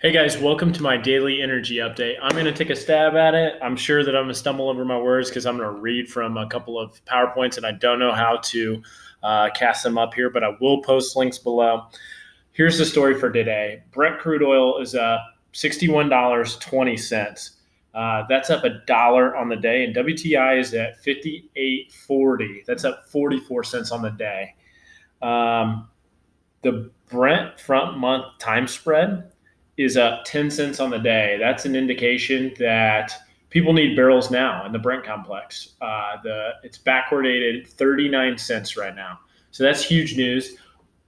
Hey guys, welcome to my daily energy update. I'm going to take a stab at it. I'm sure that I'm going to stumble over my words because I'm going to read from a couple of PowerPoints and I don't know how to cast them up here, but I will post links below. Here's the story for today. Brent crude oil is up $61.20. That's up $1 on the day, and WTI is at 58.40. That's up 44 cents on the day. Um, the Brent front month time spread is up 10 cents on the day. That's an indication that people need barrels now in the Brent complex. It's backwardated 39 cents right now. So that's huge news.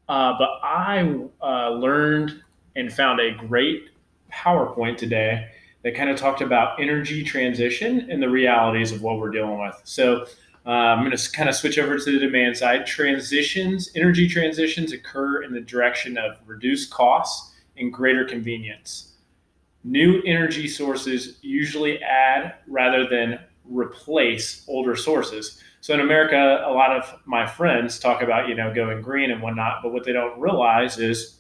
But I learned and found a great PowerPoint today that kind of talked about energy transition and the realities of what we're dealing with. So I'm going to kind of switch over to the demand side. Energy transitions occur in the direction of reduced costs and greater convenience. New energy sources usually add rather than replace older sources. So in America, a lot of my friends talk about, going green and whatnot, but what they don't realize is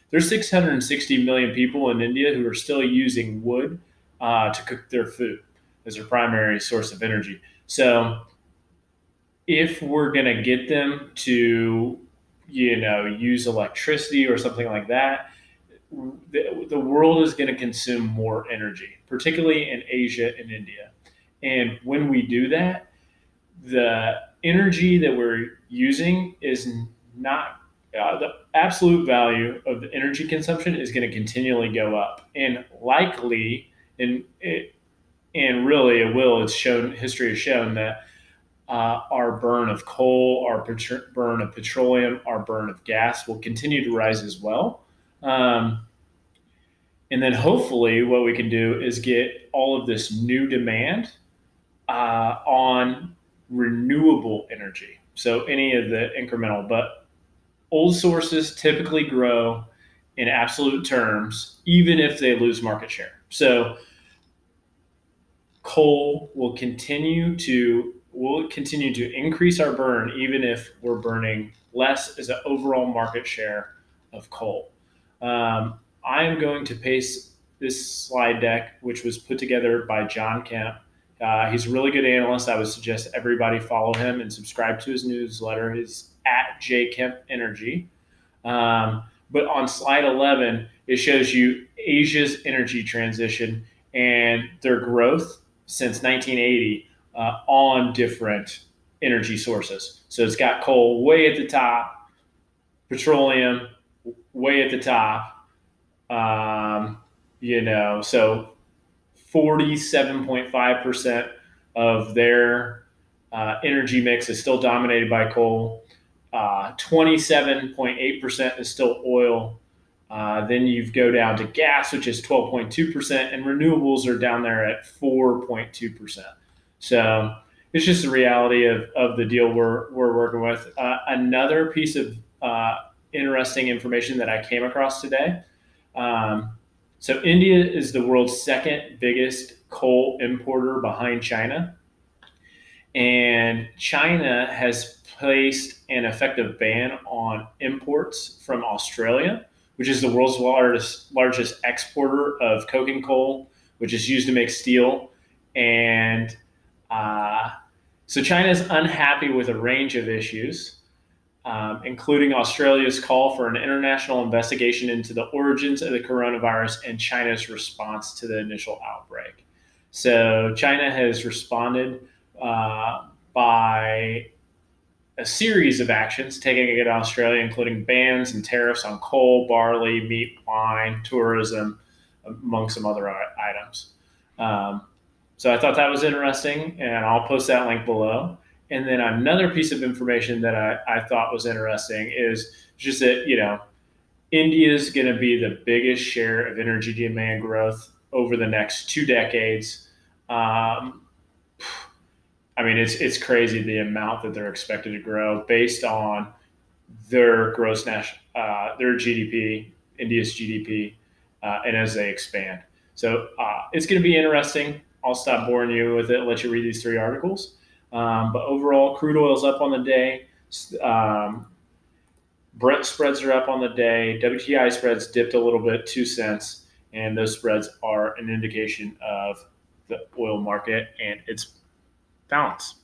there's 660 million people in India who are still using wood to cook their food as their primary source of energy. So if we're going to get them to, use electricity or something like that, the world is going to consume more energy, particularly in Asia and India. And when we do that, the energy that we're using is not the absolute value of the energy consumption is going to continually go up, and likely, and really it will. It's shown history has shown that our burn of coal, our burn of petroleum, our burn of gas will continue to rise as well. Um, and then hopefully, what we can do is get all of this new demand on renewable energy. So any of the incremental, but old sources typically grow in absolute terms, even if they lose market share. So coal will continue to increase our burn, even if we're burning less as an overall market share of coal. I am going to paste this slide deck, which was put together by John Kemp. He's a really good analyst. I would suggest everybody follow him and subscribe to his newsletter. He's at jkempenergy. But on slide 11, it shows you Asia's energy transition and their growth since 1980 on different energy sources. So it's got coal way at the top, petroleum way at the top. So 47.5% of their energy mix is still dominated by coal. 27.8% is still oil. Then you go down to gas, which is 12.2%, and renewables are down there at 4.2%. So it's just the reality of the deal we're working with. Another piece of interesting information that I came across today. So India is the world's second biggest coal importer behind China. And China has placed an effective ban on imports from Australia, which is the world's largest exporter of coking coal, which is used to make steel. And uh, so China is unhappy with a range of issues, including Australia's call for an international investigation into the origins of the coronavirus and China's response to the initial outbreak. So China has responded by a series of actions taken against Australia, including bans and tariffs on coal, barley, meat, wine, tourism, among some other items. Um, so I thought that was interesting, and I'll post that link below. And then another piece of information that I thought was interesting is just that, India is going to be the biggest share of energy demand growth over the next 2 decades. Um, I mean, it's crazy the amount that they're expected to grow based on their GDP, India's GDP, and as they expand. So it's going to be interesting. I'll stop boring you with it. Let you read these three articles. But overall, crude oil's up on the day. Um, Brent spreads are up on the day. WTI spreads dipped a little bit, 2 cents, and those spreads are an indication of the oil market and its balance.